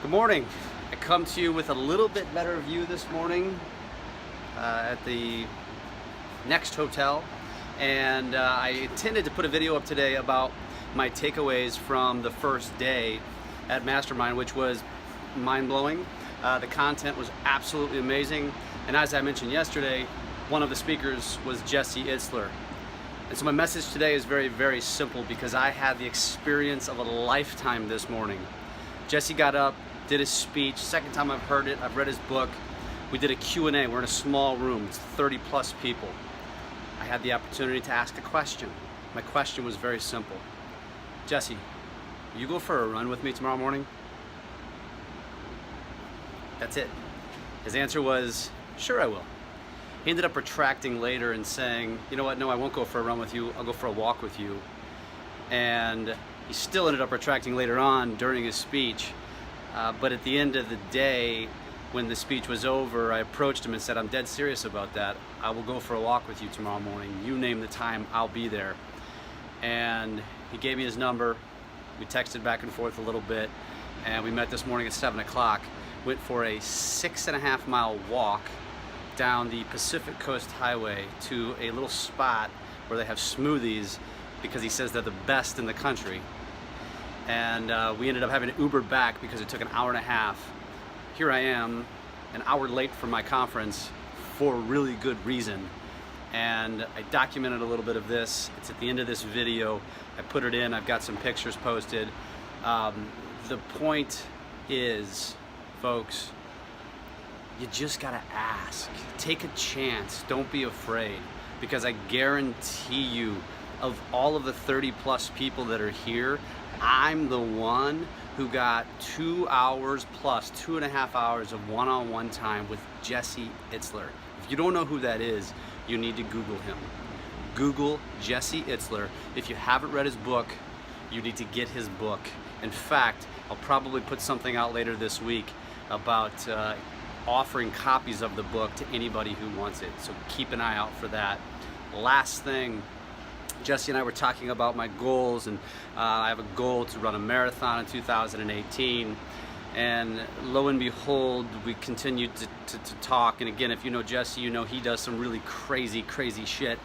Good morning. I come to you with a little bit better view this morning at the next hotel, and I intended to put a video up today about my takeaways from the first day at Mastermind, which was mind-blowing. The content was absolutely amazing, and as I mentioned yesterday, one of the speakers was Jesse Itzler. And so my message today is very, very simple because I had the experience of a lifetime this morning. Jesse got up, did his speech. Second time I've heard it. I've read his book. We did a Q&A. We're in a small room. It's 30 plus people. I had the opportunity to ask a question. My question was very simple. Jesse, will you go for a run with me tomorrow morning? That's it. His answer was, sure I will. He ended up retracting later and saying, you know what, no, I won't go for a run with you. I'll go for a walk with you. And he still ended up retracting later on during his speech. But at the end of the day, when the speech was over, I approached him and said, I'm dead serious about that. I will go for a walk with you tomorrow morning. You name the time, I'll be there. And he gave me his number. We texted back and forth a little bit, and we met this morning at 7 o'clock. Went for a 6.5 mile walk down the Pacific Coast Highway to a little spot where they have smoothies because he says they're the best in the country. And we ended up having to Uber back because it took an hour and a half. Here I am, an hour late for my conference for a really good reason. And I documented a little bit of this. It's at the end of this video. I put it in, I've got some pictures posted. The point is, folks, you just gotta ask. Take a chance, don't be afraid. Because I guarantee you, of all of the 30 plus people that are here, I'm the one who got 2 hours plus 2.5 hours of one-on-one time with Jesse Itzler. If you don't know who that is, you need to Google him. Google Jesse Itzler. If you haven't read his book, you need to get his book. In fact, I'll probably put something out later this week about offering copies of the book to anybody who wants it. So keep an eye out for that. Last thing, Jesse and I were talking about my goals, and I have a goal to run a marathon in 2018, and lo and behold, we continued to talk. And again, if you know Jesse, you know he does some really crazy shit.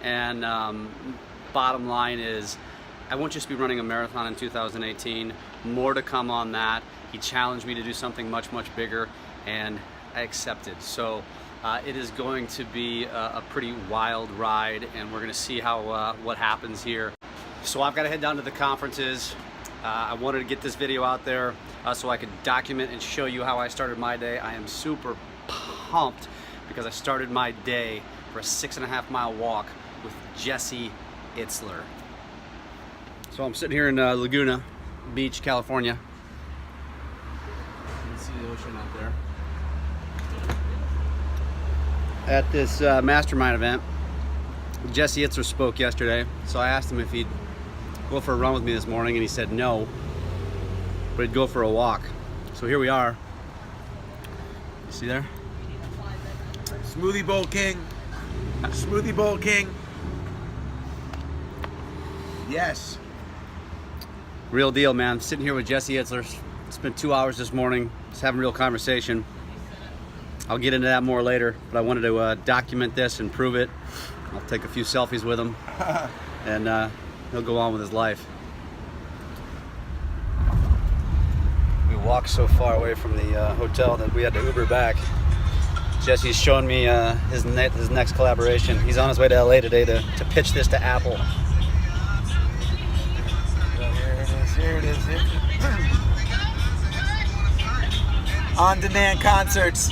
And bottom line is, I won't just be running a marathon in 2018, more to come on that. He challenged me to do something much bigger, and I accepted. So it is going to be a pretty wild ride, and we're going to see how what happens here. So I've got to head down to the conferences. I wanted to get this video out there so I could document and show you how I started my day. I am super pumped because I started my day for a 6.5 mile walk with Jesse Itzler. So I'm sitting here in Laguna Beach, California. You can see the ocean out there. At this Mastermind event. Jesse Itzler spoke yesterday, so I asked him if he'd go for a run with me this morning, and he said no, but he'd go for a walk. So here we are. You see there? Smoothie Bowl King. Smoothie Bowl King. Yes. Real deal, man. Sitting here with Jesse Itzler. Spent 2 hours this morning, just having a real conversation. I'll get into that more later, but I wanted to document this and prove it. I'll take a few selfies with him, and he'll go on with his life. We walked so far away from the hotel that we had to Uber back. Jesse's showing me his next collaboration. He's on his way to LA today to pitch this to Apple. Here it is. On-demand concerts.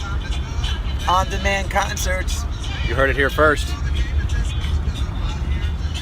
On-demand concerts. You heard it here first.